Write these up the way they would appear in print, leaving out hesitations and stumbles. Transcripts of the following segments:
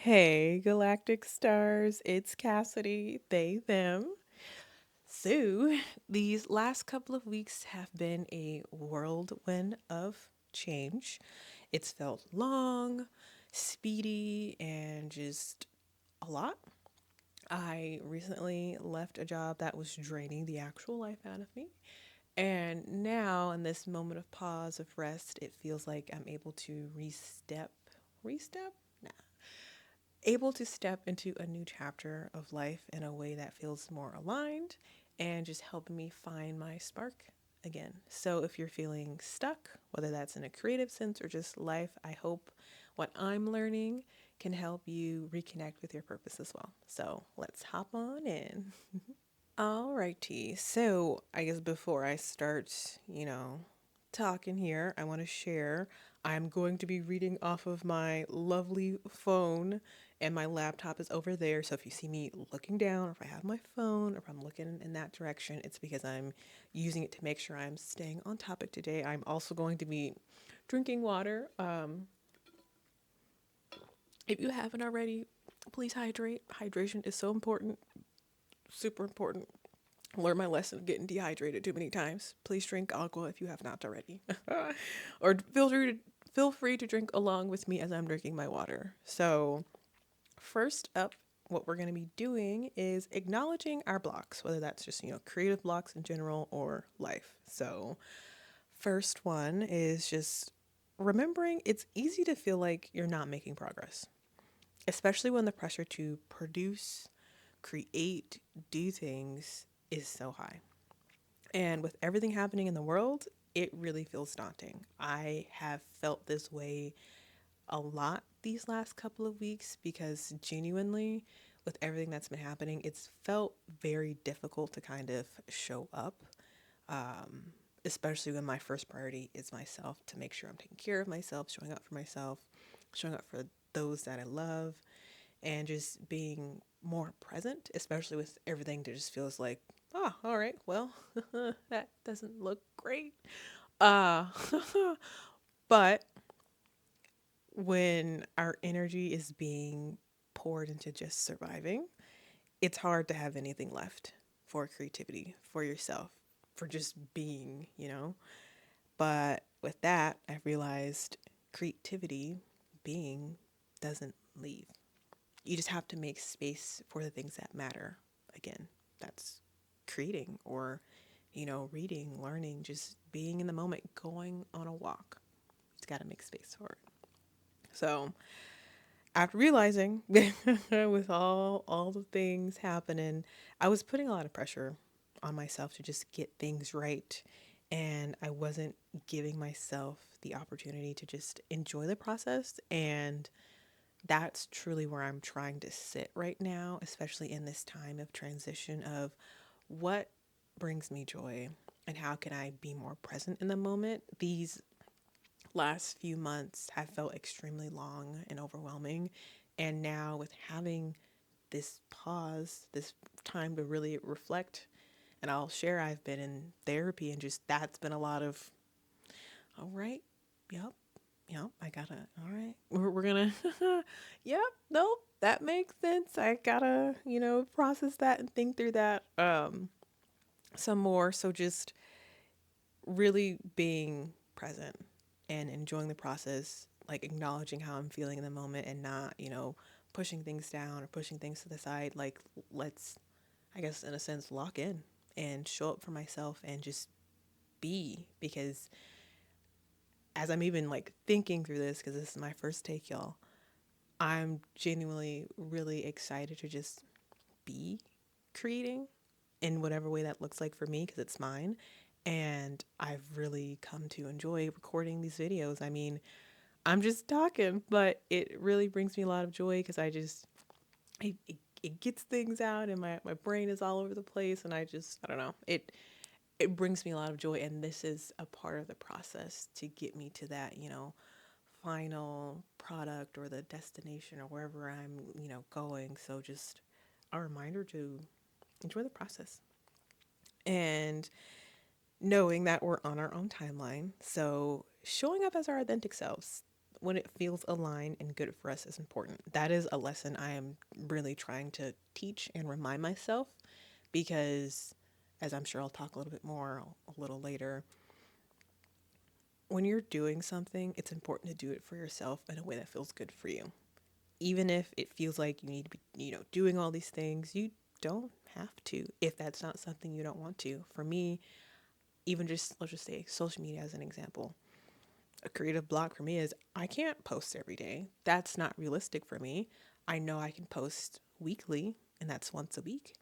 Hey, Galactic Stars, it's Cassidy, they, them. So, these last couple of weeks have been a whirlwind of change. It's felt long, speedy, and just a lot. I recently left a job that was draining the actual life out of me. And now, in this moment of pause, of rest, it feels like I'm able to restep? Nah, able to step into a new chapter of life in a way that feels more aligned and just helping me find my spark again. So if you're feeling stuck, whether that's in a creative sense or just life, I hope what I'm learning can help you reconnect with your purpose as well. So let's hop on in. Alrighty, so I guess before I start, talking here, I want to share. I'm going to be reading off of my lovely phone, and my laptop is over there. So if you see me looking down, or if I have my phone, or if I'm looking in that direction, it's because I'm using it to make sure I'm staying on topic today. I'm also going to be drinking water. If you haven't already, please hydrate. Hydration is so important, super important. Learn my lesson of getting dehydrated too many times. Please drink alcohol if you have not already. Or feel free to drink along with me as I'm drinking my water. So, first up, what we're going to be doing is acknowledging our blocks, whether that's just, creative blocks in general or life. So, first one is just remembering it's easy to feel like you're not making progress, especially when the pressure to produce, create, do things is so high. And with everything happening in the world, it really feels daunting. I have felt this way a lot these last couple of weeks because genuinely, with everything that's been happening, it's felt very difficult to kind of show up, especially when my first priority is myself, to make sure I'm taking care of myself, showing up for myself, showing up for those that I love, and just being more present, especially with everything that just feels like, oh, all right, well, that doesn't look great. Uh, but when our energy is being poured into just surviving, it's hard to have anything left for creativity, for yourself, for just being. But with that, I realized creativity, being, doesn't leave. You just have to make space for the things that matter. Again, that's creating or, reading, learning, just being in the moment, going on a walk. It's got to make space for it. So, after realizing with all the things happening, I was putting a lot of pressure on myself to just get things right, and I wasn't giving myself the opportunity to just enjoy the process. And that's truly where I'm trying to sit right now, especially in this time of transition of what brings me joy and how can I be more present in the moment. These last few months have felt extremely long and overwhelming. And now, with having this pause, this time to really reflect, and I'll share I've been in therapy, and just that's been a lot of, all right, yep, yep, I gotta, all right, we're gonna, yep, nope, that makes sense. I gotta, process that and think through that some more. So just really being present and enjoying the process, like acknowledging how I'm feeling in the moment and not, pushing things down or pushing things to the side. Like, let's, I guess, in a sense, lock in and show up for myself and just be. Because as I'm even like thinking through this, because this is my first take, y'all, I'm genuinely really excited to just be creating in whatever way that looks like for me because it's mine. And I've really come to enjoy recording these videos. I mean, I'm just talking, but it really brings me a lot of joy because it gets things out and my brain is all over the place. And I don't know, it brings me a lot of joy. And this is a part of the process to get me to that, final product or the destination or wherever I'm, going. So just a reminder to enjoy the process and knowing that we're on our own timeline. So showing up as our authentic selves, when it feels aligned and good for us is important. That is a lesson I am really trying to teach and remind myself because, as I'm sure I'll talk a little bit more a little later, when you're doing something, it's important to do it for yourself in a way that feels good for you. Even if it feels like you need to be, doing all these things, you don't have to if that's not something you don't want to. For me, even just, let's just say social media as an example, a creative block for me is I can't post every day. That's not realistic for me. I know I can post weekly, and that's once a week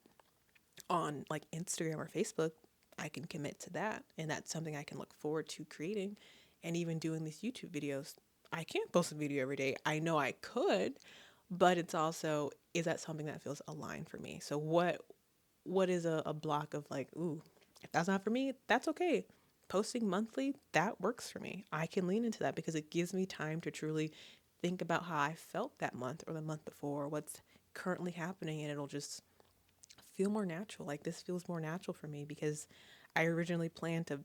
on like Instagram or Facebook. I can commit to that, and that's something I can look forward to creating. And even doing these YouTube videos, I can't post a video every day. I know I could, but it's also, is that something that feels aligned for me? So what is a block of like, ooh, if that's not for me, that's okay. Posting monthly, that works for me. I can lean into that because it gives me time to truly think about how I felt that month or the month before, what's currently happening, and it'll just feel more natural. Like this feels more natural for me because I originally planned to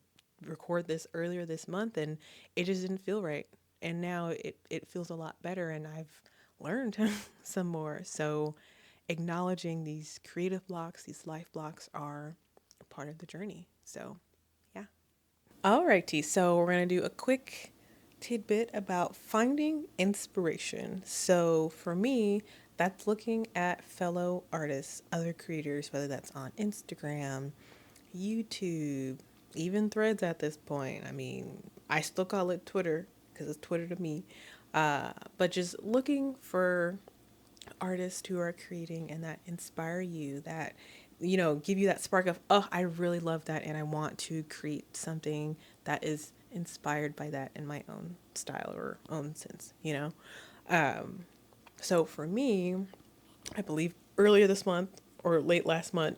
record this earlier this month and it just didn't feel right. And now it feels a lot better and I've learned some more. So acknowledging these creative blocks, these life blocks are part of the journey. So yeah. Alrighty, so we're gonna do a quick tidbit about finding inspiration. So for me, that's looking at fellow artists, other creators, whether that's on Instagram, YouTube, even Threads at this point. I mean, I still call it Twitter because it's Twitter to me. But just looking for artists who are creating and that inspire you, that give you that spark of, oh, I really love that and I want to create something that is inspired by that in my own style or own sense. So for me, I believe earlier this month or late last month,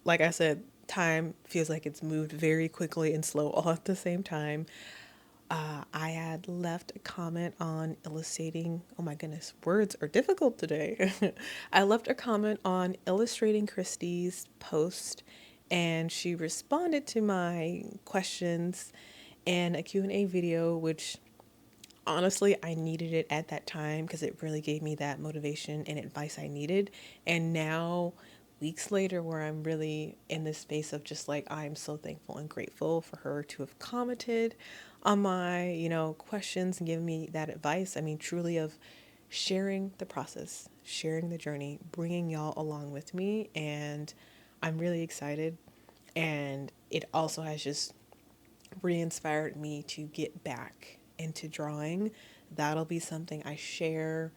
like I said, time feels like it's moved very quickly and slow all at the same time. I had left a comment on illustrating. Oh my goodness, words are difficult today. I left a comment on illustrating Christie's post, and she responded to my questions in a Q&A video, which honestly I needed it at that time because it really gave me that motivation and advice I needed. And now weeks later, where I'm really in this space of just like, I'm so thankful and grateful for her to have commented on my questions and given me that advice. I mean, truly, of sharing the process, sharing the journey, bringing y'all along with me. And I'm really excited, and it also has just re-inspired me to get back into drawing. That'll be something I share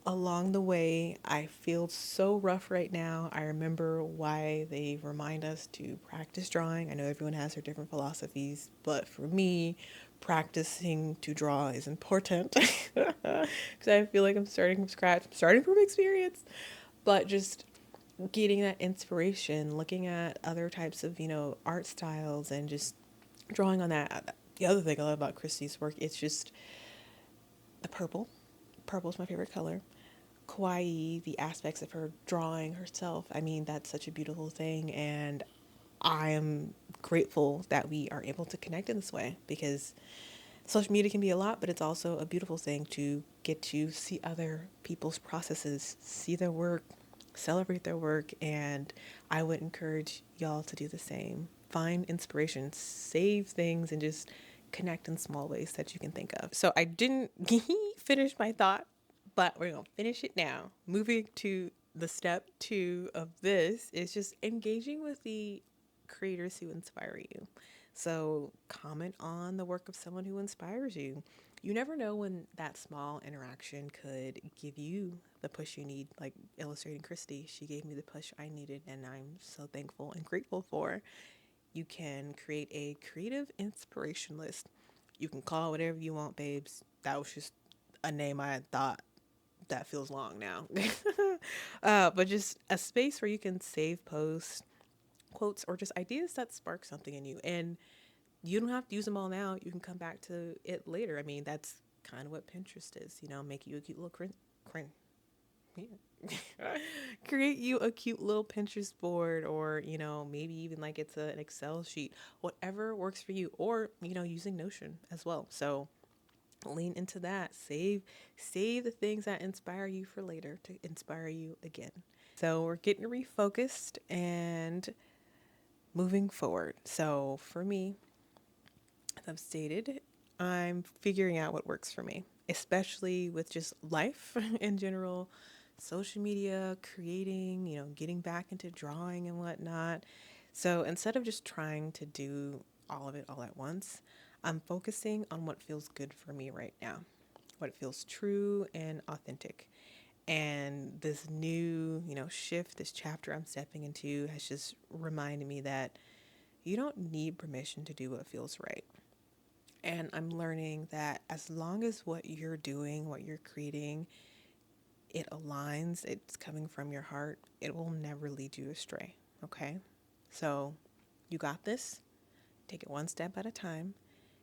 along the way. I feel so rough right now. I remember why they remind us to practice drawing. I know everyone has their different philosophies, but for me, practicing to draw is important because I feel like I'm starting from scratch, starting from experience, but just getting that inspiration, looking at other types of, art styles and just drawing on that. The other thing I love about Christie's work, it's just the purple. Purple is my favorite color. Kawaii, the aspects of her drawing herself. I mean, that's such a beautiful thing. And I am grateful that we are able to connect in this way because social media can be a lot, but it's also a beautiful thing to get to see other people's processes, see their work, celebrate their work. And I would encourage y'all to do the same. Find inspiration, save things, and just connect in small ways that you can think of. So I didn't finish my thought, but we're going to finish it now. Moving to the step 2 of this is just engaging with the creators who inspire you. So comment on the work of someone who inspires you. You never know when that small interaction could give you the push you need. Like illustrating Christy, she gave me the push I needed, and I'm so thankful and grateful for. You can create a creative inspiration list. You can call it whatever you want, babes. That was just a name I had thought. That feels long now. But just a space where you can save posts, quotes, or just ideas that spark something in you. And you don't have to use them all now. You can come back to it later. I mean, that's kind of what Pinterest is, make you a cute little create you a cute little Pinterest board, or maybe even like it's an Excel sheet, whatever works for you, or using Notion as well. So Lean into that. Save the things that inspire you for later to inspire you again. So we're getting refocused and moving forward. So for me, as I've stated, I'm figuring out what works for me, especially with just life in general, social media, creating, getting back into drawing and whatnot. So instead of just trying to do all of it all at once, I'm focusing on what feels good for me right now, what feels true and authentic. And this new, shift, this chapter I'm stepping into has just reminded me that you don't need permission to do what feels right. And I'm learning that as long as what you're doing, what you're creating, it aligns, it's coming from your heart, it will never lead you astray. Okay? So you got this. Take it one step at a time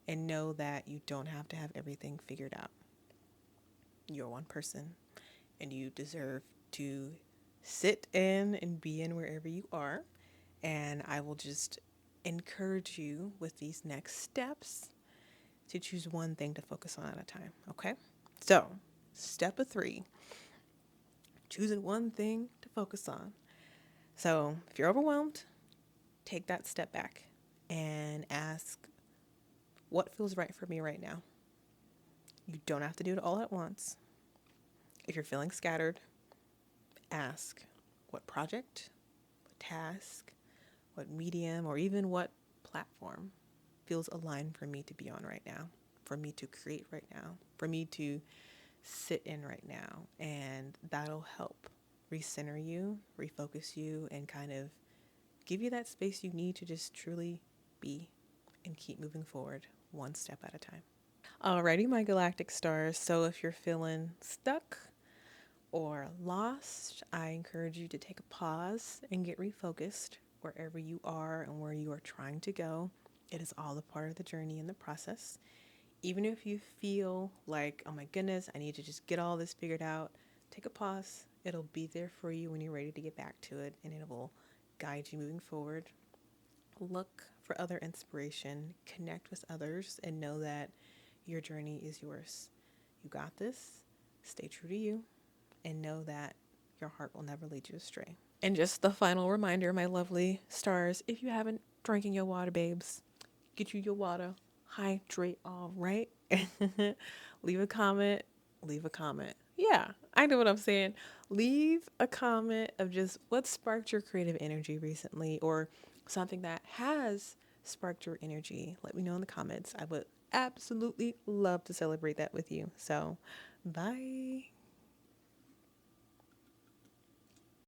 and know that you don't have to have everything figured out. You're one person and you deserve to sit in and be in wherever you are. And I will just encourage you with these next steps to choose one thing to focus on at a time. Okay? So, step of 3, choosing one thing to focus on. So, if you're overwhelmed, take that step back and ask, what feels right for me right now? You don't have to do it all at once. If you're feeling scattered, ask, what project, what task, what medium, or even what platform feels aligned for me to be on right now, for me to create right now, for me to sit in right now. And that'll help recenter you, refocus you, and kind of give you that space you need to just truly be and keep moving forward one step at a time. Alrighty, my galactic stars. So if you're feeling stuck or lost, I encourage you to take a pause and get refocused wherever you are and where you are trying to go. It is all a part of the journey and the process. Even if you feel like, oh my goodness, I need to just get all this figured out, take a pause. It'll be there for you when you're ready to get back to it, and it will guide you moving forward. Look for other inspiration, connect with others, and know that your journey is yours. You got this. Stay true to you, and know that your heart will never lead you astray. And just the final reminder, my lovely stars, if you haven't drinking your water, babes, get you your water, hydrate, all right? Leave a comment, leave a comment. Yeah, I know what I'm saying. Leave a comment of just what sparked your creative energy recently or something that has sparked your energy. Let me know in the comments. I would absolutely love to celebrate that with you. So, bye.